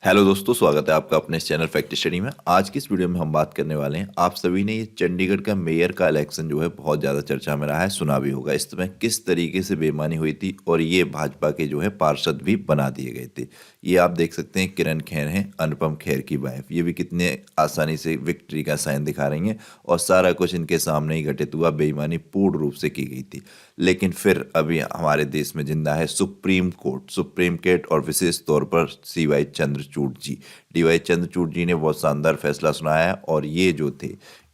Hello दोस्तों, स्वागत है आपका अपने इस चैनल फैक्ट स्टडी में। आज की इस वीडियो में हम बात करने वाले हैं, आप सभी ने ये चंडीगढ़ का मेयर का इलेक्शन जो है बहुत ज़्यादा चर्चा में रहा है, सुना भी होगा। इसमें किस तरीके से बेईमानी हुई थी और ये भाजपा के जो है पार्षद भी बना दिए गए थे। ये आप देख सकते हैं, किरण खेर हैं, अनुपम खेर की वाइफ। ये भी कितने आसानी से विक्ट्री का साइन दिखा रही हैं और सारा कुछ इनके सामने ही घटित हुआ। बेईमानी पूर्ण रूप से की गई थी। लेकिन फिर अभी हमारे देश में जिंदा है सुप्रीम कोर्ट और विशेष तौर पर CY चंद्रचूड़ जी। DY चंद्रचूड़ जी ने बहुत शानदार फैसला सुनाया है। और ये जो थे,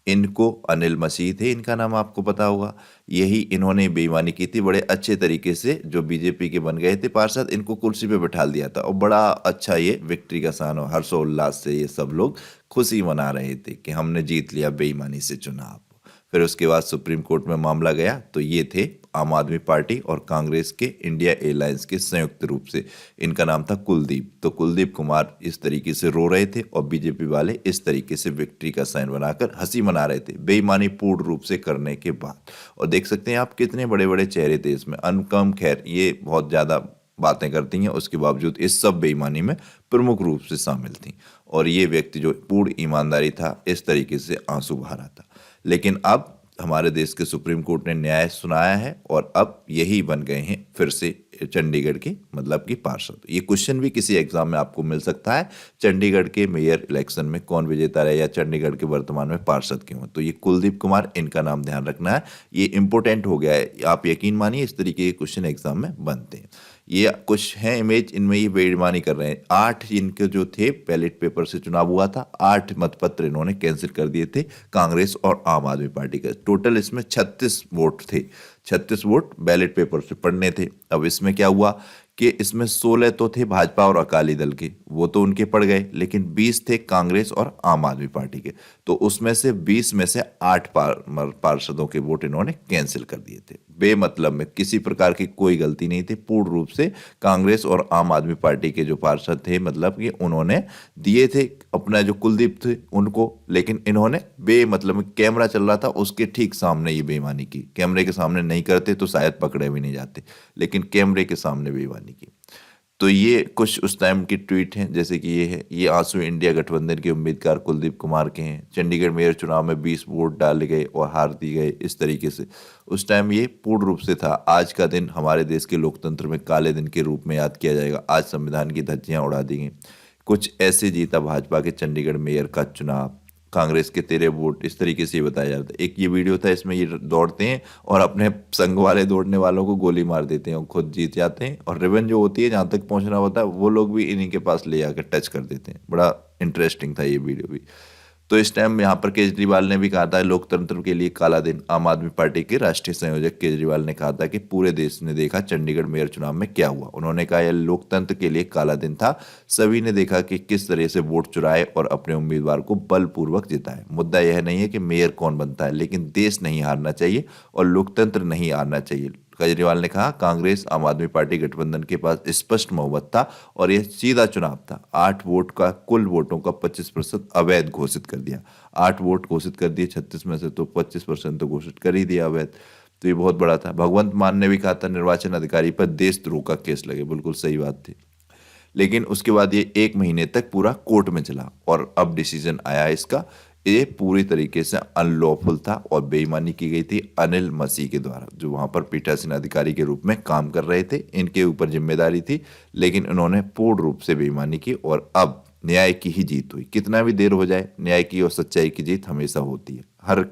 इनको अनिल मसीह थे, इनका नाम आपको पता होगा। यही इन्होंने बेईमानी की थी बड़े अच्छे तरीके से। जो बीजेपी के बन गए थे पार्षद, इनको कुर्सी पे बैठा दिया था और बड़ा अच्छा ये विक्ट्री का सान और हर्षोल्लास से ये सब लोग खुशी मना रहे थे कि हमने जीत लिया बेईमानी से चुनाव। फिर उसके बाद सुप्रीम कोर्ट में मामला गया तो ये थे आम आदमी पार्टी और कांग्रेस के इंडिया एलायंस के संयुक्त रूप से। इनका नाम था कुलदीप। तो कुलदीप कुमार इस तरीके से रो रहे थे और बीजेपी वाले इस तरीके से विक्ट्री का साइन बनाकर हंसी मना रहे थे बेईमानी पूर्ण रूप से करने के बाद। और देख सकते हैं आप कितने बड़े बड़े चेहरे थे इसमें। अनुपम खेर ये बहुत ज़्यादा बातें करती हैं, उसके बावजूद इस सब बेईमानी में प्रमुख रूप से शामिल थी। और ये व्यक्ति जो पूर्ण ईमानदारी था, इस तरीके से आंसू बहा रहा था। लेकिन अब हमारे देश के सुप्रीम कोर्ट ने न्याय सुनाया है और अब यही बन गए हैं फिर से चंडीगढ़ के मतलब कि पार्षद। ये क्वेश्चन भी किसी एग्जाम में आपको मिल सकता है, चंडीगढ़ के मेयर इलेक्शन में कौन विजेता रहे या चंडीगढ़ के वर्तमान में पार्षद क्यों। तो ये कुलदीप कुमार, इनका नाम ध्यान रखना है, ये इंपॉर्टेंट हो गया है। आप यकीन मानिए इस तरीके के क्वेश्चन एग्जाम में बनते हैं। ये कुछ हैं इमेज, इनमें ये बेईमानी कर रहे हैं। 8 इनके जो थे बैलेट पेपर से चुनाव हुआ था, 8 मतपत्र इन्होंने कैंसिल कर दिए थे कांग्रेस और आम आदमी पार्टी का। टोटल इसमें 36 वोट थे, 36 वोट बैलेट पेपर से पड़ने थे। अब इसमें क्या हुआ कि इसमें 16 तो थे भाजपा और अकाली दल के, वो तो उनके पड़ गए, लेकिन 20 थे कांग्रेस और आम आदमी पार्टी के। तो उसमें से 20 में से 8 पार्षदों के वोट इन्होंने कैंसिल कर दिए थे बेमतलब में। किसी प्रकार की कोई गलती नहीं थी। पूर्ण रूप से कांग्रेस और आम आदमी पार्टी के जो पार्षद थे, मतलब कि उन्होंने दिए थे अपना जो कुलदीप थे उनको, लेकिन इन्होंने बेमतलब में कैमरा चल रहा था उसके ठीक सामने ये बेईमानी की। कैमरे के सामने नहीं करते तो शायद पकड़े भी नहीं जाते, लेकिन कैमरे के सामने बेईमानी की। तो ये कुछ उस टाइम की ट्वीट हैं, जैसे कि ये है, ये आंसू इंडिया गठबंधन के उम्मीदवार कुलदीप कुमार के हैं। चंडीगढ़ मेयर चुनाव में 20 वोट डाले गए और हार दी गए। इस तरीके से उस टाइम ये पूर्ण रूप से था। आज का दिन हमारे देश के लोकतंत्र में काले दिन के रूप में याद किया जाएगा। आज संविधान की धज्जियां उड़ा दी गई। कुछ ऐसे जीता भाजपा के चंडीगढ़ मेयर का चुनाव। कांग्रेस के 13 वोट, इस तरीके से ये बताया जाता है। एक ये वीडियो था, इसमें ये दौड़ते हैं और अपने संग वाले दौड़ने वालों को गोली मार देते हैं और खुद जीत जाते हैं। और रिबन जो होती है, जहाँ तक पहुँचना होता है, वो लोग भी इन्हीं के पास ले आकर टच कर देते हैं। बड़ा इंटरेस्टिंग था ये वीडियो भी। तो इस टाइम यहाँ पर केजरीवाल ने भी कहा था लोकतंत्र के लिए काला दिन। आम आदमी पार्टी के राष्ट्रीय संयोजक केजरीवाल ने कहा था कि पूरे देश ने देखा चंडीगढ़ मेयर चुनाव में क्या हुआ। उन्होंने कहा यह लोकतंत्र के लिए काला दिन था। सभी ने देखा कि किस तरह से वोट चुराए और अपने उम्मीदवार को बलपूर्वक जिताए। मुद्दा यह नहीं है कि मेयर कौन बनता है, लेकिन देश नहीं हारना चाहिए और लोकतंत्र नहीं हारना चाहिए। केजरीवाल ने कहा कांग्रेस आम आदमी पार्टी गठबंधन के पास स्पष्ट बहुमत था और यह सीधा चुनाव था। 8 वोट का कुल वोटों का 25% अवैध घोषित कर दिया। 8 वोट घोषित कर दिए 36 में से, तो 25% तो घोषित कर ही दिया अवैध। तो ये बहुत बड़ा था। भगवंत मान ने भी कहा था निर्वाचन अधिकारी पर देशद्रोह का केस लगे। बिल्कुल सही बात थी। लेकिन उसके बाद ये 1 महीने तक पूरा कोर्ट में चला और अब डिसीजन आया इसका। ये पूरी तरीके से अनलॉफुल था और बेईमानी की गई थी अनिल मसीह के द्वारा, जो वहां पर पीठासीन अधिकारी के रूप में काम कर रहे थे। इनके ऊपर जिम्मेदारी थी, लेकिन उन्होंने पूर्ण रूप से बेईमानी की और अब न्याय की ही जीत हुई। कितना भी देर हो जाए, न्याय की और सच्चाई की जीत हमेशा होती है, हर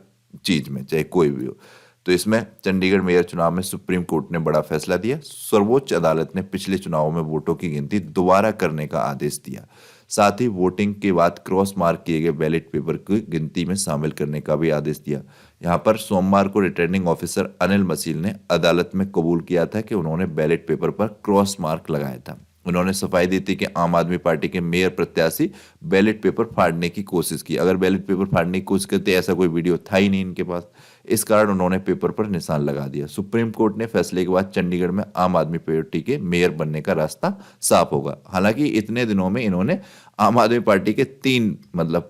चीज में, चाहे कोई भी हो। तो इसमें चंडीगढ़ मेयर चुनाव में सुप्रीम कोर्ट ने बड़ा फैसला दिया। सर्वोच्च अदालत ने पिछले चुनावों में वोटों की गिनती दोबारा करने का आदेश दिया। साथ ही वोटिंग के बाद क्रॉस मार्क किए गए बैलेट पेपर की गिनती में शामिल करने का भी आदेश दिया। यहाँ पर सोमवार को रिटर्निंग ऑफिसर अनिल मसील ने अदालत में कबूल किया था कि उन्होंने बैलेट पेपर पर क्रॉस मार्क लगाया था। उन्होंने सफाई दी थी कि आम आदमी पार्टी के मेयर प्रत्याशी बैलेट पेपर फाड़ने की कोशिश की। अगर बैलेट पेपर फाड़ने की कोशिश करते, ऐसा कोई वीडियो था ही नहीं इनके पास। इस कारण उन्होंने पेपर पर निशान लगा दिया। सुप्रीम कोर्ट ने फैसले के बाद चंडीगढ़ में आम आदमी पार्टी के मेयर बनने का रास्ता साफ होगा। हालांकि इतने दिनों में इन्होंने आम आदमी पार्टी के 3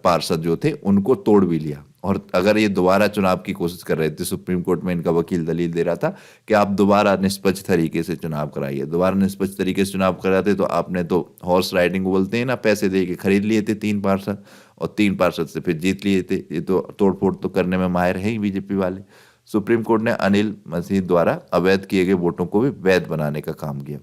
पार्षद जो थे उनको तोड़ भी लिया। और अगर ये दोबारा चुनाव की कोशिश कर रहे थे, सुप्रीम कोर्ट में इनका वकील दलील दे रहा था कि आप दोबारा निष्पक्ष तरीके से चुनाव कराइए। दोबारा निष्पक्ष तरीके से चुनाव कराते तो आपने तो हॉर्स राइडिंग को बोलते हैं ना, पैसे दे के खरीद लिए थे 3 पार्षद और 3 पार्षद से फिर जीत लिए थे। ये तो तोड़ फोड़ तो करने में माहिर है ही बीजेपी वाले। सुप्रीम कोर्ट ने अनिल मसीह द्वारा अवैध किए गए वोटों को भी वैध बनाने का काम किया।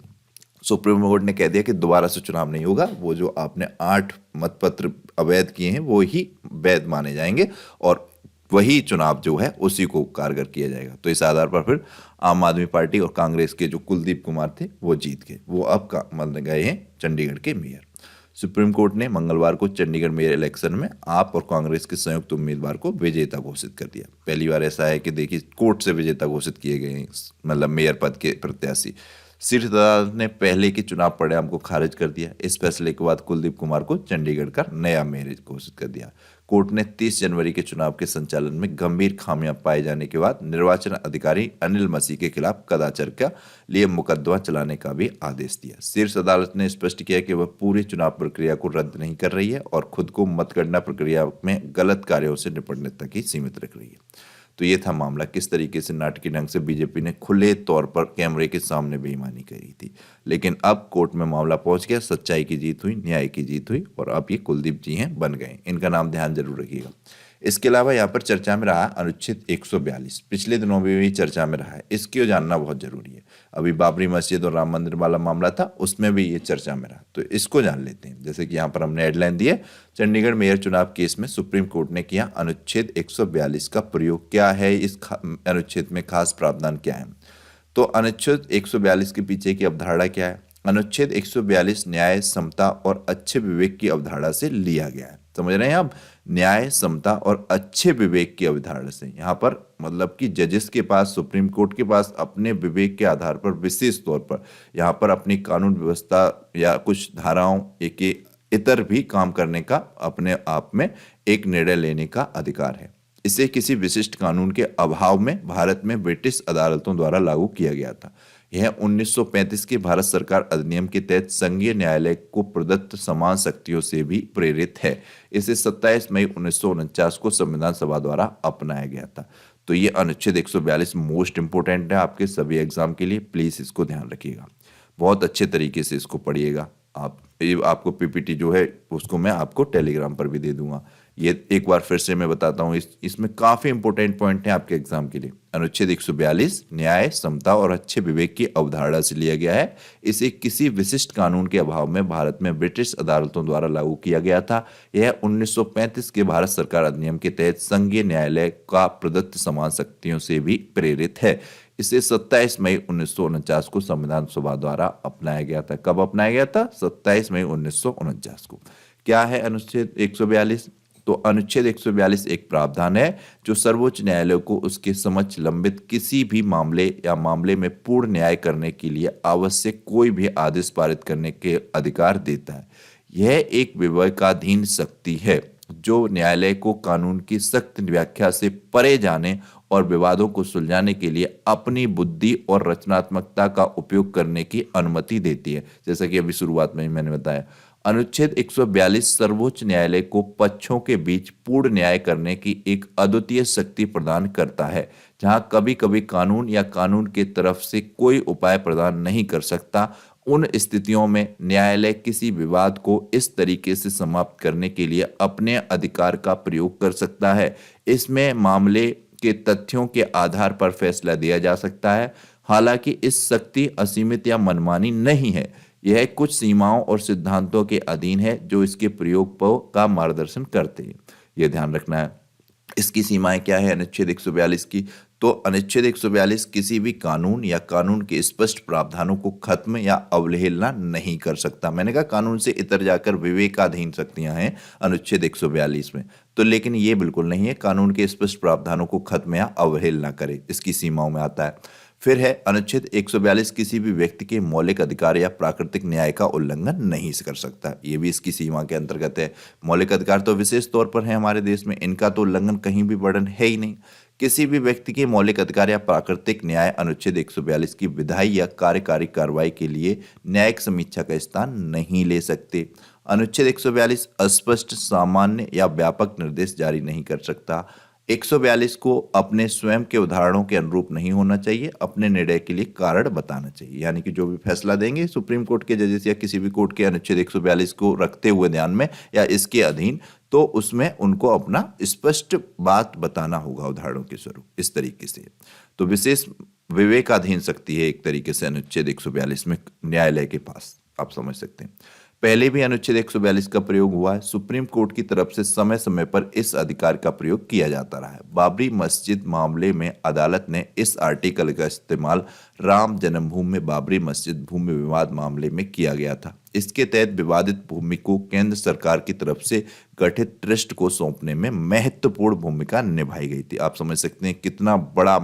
सुप्रीम कोर्ट ने कह दिया कि दोबारा से चुनाव नहीं होगा, वो जो आपने 8 मतपत्र अवैध किए हैं वो ही वैध माने जाएंगे और वही चुनाव जो है उसी को कारगर किया जाएगा। तो इस आधार पर फिर आम आदमी पार्टी और कांग्रेस के जो कुलदीप कुमार थे वो जीत गए, वो अब बन गए हैं चंडीगढ़ के मेयर। सुप्रीम कोर्ट ने मंगलवार को चंडीगढ़ मेयर इलेक्शन में आप और कांग्रेस के संयुक्त उम्मीदवार को विजेता घोषित कर दिया। पहली बार ऐसा है कि देखिए कोर्ट से विजेता घोषित किए गए हैं, मतलब मेयर पद के प्रत्याशी। शीर्ष अदालत ने पहले के चुनाव परिणाम को खारिज कर दिया। इस फैसले के बाद कुलदीप कुमार को चंडीगढ़ का नया मेयर घोषित कर दिया। कोर्ट ने 30 जनवरी के चुनाव के संचालन में गंभीर खामियां पाए जाने के बाद निर्वाचन अधिकारी अनिल मसीह के खिलाफ कदाचार का लिए मुकदमा चलाने का भी आदेश दिया। शीर्ष अदालत ने स्पष्ट किया कि वह पूरी चुनाव प्रक्रिया को रद्द नहीं कर रही है और खुद को मतगणना प्रक्रिया में गलत कार्यों से निपटने तक ही सीमित रख रही है। तो ये था मामला, किस तरीके से नाटकीय ढंग से बीजेपी ने खुले तौर पर कैमरे के सामने बेईमानी करी थी। लेकिन अब कोर्ट में मामला पहुंच गया, सच्चाई की जीत हुई, न्याय की जीत हुई और अब ये कुलदीप जी हैं बन गए। इनका नाम ध्यान जरूर रखिएगा। इसके अलावा यहाँ पर चर्चा में रहा अनुच्छेद 142, पिछले दिनों में भी चर्चा में रहा है, इसको जानना बहुत जरूरी है। अभी बाबरी मस्जिद और राम मंदिर वाला मामला था, उसमें भी ये चर्चा में रहा, तो इसको जान लेते हैं। जैसे कि यहाँ पर हमने हेडलाइन दी है, चंडीगढ़ मेयर चुनाव केस में सुप्रीम कोर्ट ने किया अनुच्छेद 142 का प्रयोग। क्या है इस अनुच्छेद में खास प्रावधान क्या है? तो अनुच्छेद 142 के पीछे की अवधारणा क्या है? अनुच्छेद 142 न्याय, समता और अच्छे विवेक की अवधारणा से लिया गया है। समझ रहे हैं आप? न्याय, समता और अच्छे विवेक की अवधारणा से। यहाँ पर मतलब कि जजेस के पास, सुप्रीम कोर्ट के पास अपने विवेक के आधार पर विशेष तौर पर यहाँ पर अपनी कानून व्यवस्था या कुछ धाराओं के इतर भी काम करने का अपने आप में एक निर्णय लेने का अधिकार है। इसे किसी विशिष्ट कानून के अभाव में भारत में ब्रिटिश अदालतों द्वारा लागू किया गया था। यह 1935 के भारत सरकार अधिनियम के तहत संघीय न्यायालय को प्रदत्त समान शक्तियों से भी प्रेरित है। इसे 27 मई 1949 को संविधान सभा द्वारा अपनाया गया था। तो ये अनुच्छेद 142 मोस्ट इंपोर्टेंट है आपके सभी एग्जाम के लिए, प्लीज इसको ध्यान रखिएगा, बहुत अच्छे तरीके से इसको पढ़िएगा। आपको पीपीटी जो है उसको मैं आपको टेलीग्राम पर भी दे दूंगा। ये एक बार फिर से मैं बताता हूँ, इसमें काफी इंपोर्टेंट पॉइंट है आपके एग्जाम के लिए। अनुच्छेद 142 न्याय, समता और अच्छे विवेक की अवधारणा से लिया गया है। इसे किसी विशिष्ट कानून के अभाव में भारत में ब्रिटिश अदालतों द्वारा लागू किया गया था। यह 1935 के भारत सरकार अधिनियम के तहत संघीय न्यायालय का प्रदत्त समान शक्तियों से भी प्रेरित है। इसे 27 मई 1949 को संविधान सभा द्वारा अपनाया गया था। कब अपनाया गया था? 27 मई 1949 को। क्या है अनुच्छेद 142? तो अनुच्छेद 142 एक प्रावधान है जो सर्वोच्च न्यायालय को उसके समक्ष लंबित किसी भी मामले या मामले में पूर्ण न्याय करने के लिए आवश्यक कोई भी आदेश पारित करने के अधिकार देता है। यह एक विवेकाधीन शक्ति है जो न्यायालय को कानून की सख्त व्याख्या से परे जाने और विवादों को सुलझाने के लिए अपनी बुद्धि और रचनात्मकता का उपयोग करने की अनुमति देती है। जैसा कि अभी शुरुआत में मैंने बताया, अनुच्छेद 142 सर्वोच्च न्यायालय को पक्षों के बीच पूर्ण न्याय करने की एक अद्वितीय शक्ति प्रदान करता है। जहां कभी कभी कानून या कानून के तरफ से कोई उपाय प्रदान नहीं कर सकता, उन स्थितियों में न्यायालय किसी विवाद को इस तरीके से समाप्त करने के लिए अपने अधिकार का प्रयोग कर सकता है। इसमें मामले के तथ्यों के आधार पर फैसला दिया जा सकता है। हालांकि इस शक्ति असीमित या मनमानी नहीं है, यह कुछ सीमाओं और सिद्धांतों के अधीन है जो इसके प्रयोग का मार्गदर्शन करते हैं। यह ध्यान रखना है। इसकी सीमाएं क्या है अनुच्छेद 142 की? तो अनुच्छेद 142 किसी भी कानून या कानून के स्पष्ट प्रावधानों को खत्म या अवहेलना नहीं कर सकता। मैंने कहा कानून से इतर जाकर विवेकाधीन शक्तियां हैं अनुच्छेद 142 में, तो लेकिन ये बिल्कुल नहीं है कानून के स्पष्ट प्रावधानों को खत्म या अवहेलना करे, इसकी सीमाओं में आता है। फिर है अनुच्छेद 142 किसी भी व्यक्ति के मौलिक अधिकार या प्राकृतिक न्याय का उल्लंघन नहीं कर सकता, ये भी इसकी सीमा के अंतर्गत है। मौलिक अधिकार तो विशेष तौर पर है हमारे देश में, इनका तो उल्लंघन कहीं भी वर्णन है ही नहीं। किसी भी व्यक्ति के मौलिक अधिकार या प्राकृतिक न्याय अनुच्छेद 142 की विधायी या कार्यकारी कार्रवाई के लिए न्यायिक समीक्षा का स्थान नहीं ले सकते। अनुच्छेद 142 अस्पष्ट, सामान्य या व्यापक निर्देश जारी नहीं कर सकता। 142 को अपने स्वयं के उदाहरणों के अनुरूप नहीं होना चाहिए, अपने निर्णय के लिए कारण बताना चाहिए। यानी कि जो भी फैसला देंगे सुप्रीम कोर्ट के जजेस या किसी भी कोर्ट के अनुच्छेद 142 को रखते हुए ध्यान में या इसके अधीन, तो उसमें उनको अपना स्पष्ट बात बताना होगा उदाहरणों के स्वरूप, इस तरीके से। तो विशेष विवेकाधीन शक्ति है एक तरीके से अनुच्छेद 142 में न्यायालय के पास, आप समझ सकते हैं। पहले भी अनुच्छेद 142 का प्रयोग हुआ है। सुप्रीम कोर्ट की तरफ से समय समय पर इस अधिकार का प्रयोग किया जाता रहा है। बाबरी मस्जिद मामले में अदालत ने इस आर्टिकल का इस्तेमाल राम जन्मभूमि में बाबरी मस्जिद भूमि विवाद मामले में किया गया था। इसके तहत विवादित भूमि को केंद्र सरकार की तरफ से गठित ट्रस्ट को सौंपने में महत्वपूर्ण भूमिका निभाई गई थी। आप समझ सकते हैं कितना बड़ा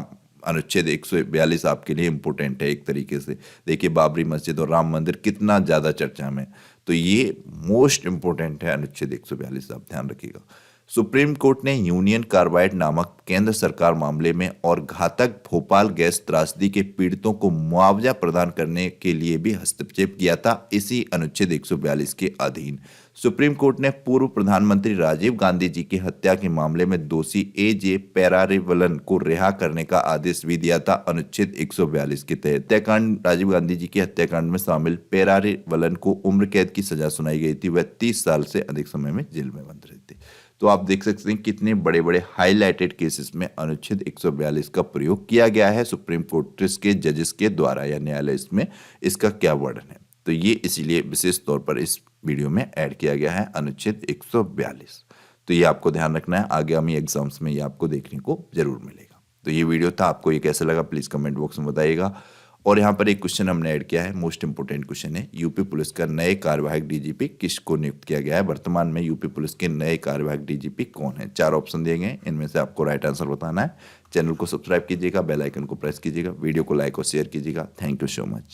अनुच्छेद 142 आपके लिए इम्पोर्टेंट है एक तरीके से। देखिए बाबरी मस्जिद और राम मंदिर कितना ज़्यादा चर्चा में, तो ये मोस्ट इम्पोर्टेंट है अनुच्छेद 142, आप ध्यान रखिएगा। सुप्रीम कोर्ट ने यूनियन कार्बाइड नामक केंद्र सरकार मामले में और घातक भोपाल गैस त्रासदी के पीड़ितों को मुआवजा प्रदान करने के लिए भी हस्तक्षेप किया था इसी अनुच्छेद 142 के अधीन। सुप्रीम कोर्ट ने पूर्व प्रधानमंत्री राजीव गांधी जी की हत्या के मामले में दोषी ए.जे. पेरारिवलन को रिहा करने का आदेश भी दिया था अनुच्छेद 142 के तहत। हत्याकांड राजीव गांधी जी की हत्याकांड में शामिल पेरारिवलन को उम्र कैद की सजा सुनाई गई थी। वह 30 साल से अधिक समय में जेल में बंद रहे थे। तो आप देख सकते हैं कितने बड़े बड़े हाईलाइटेड केसेस में अनुच्छेद 142 का प्रयोग किया गया है सुप्रीम कोर्ट के जजेस के द्वारा या न्यायालय में इसका क्या वर्णन है। तो ये इसीलिए विशेष तौर पर इस वीडियो में ऐड किया गया है अनुच्छेद 142। तो ये आपको ध्यान रखना है, आगामी एग्जाम्स में ये आपको देखने को जरूर मिलेगा। तो ये वीडियो था, आपको ये कैसा लगा प्लीज कमेंट बॉक्स में बताइएगा। और यहाँ पर एक क्वेश्चन हमने ऐड किया है, मोस्ट इंपोर्टेंट क्वेश्चन है, यूपी पुलिस का नए कार्यवाहक डीजीपी किसको नियुक्त किया गया है? वर्तमान में यूपी पुलिस के नए कार्यवाहक डीजीपी कौन है? 4 ऑप्शन दिए गए, इनमें से आपको राइट आंसर बताना है। चैनल को सब्सक्राइब कीजिएगा, बेल आइकन को प्रेस कीजिएगा, वीडियो को लाइक और शेयर कीजिएगा। Thank you so much.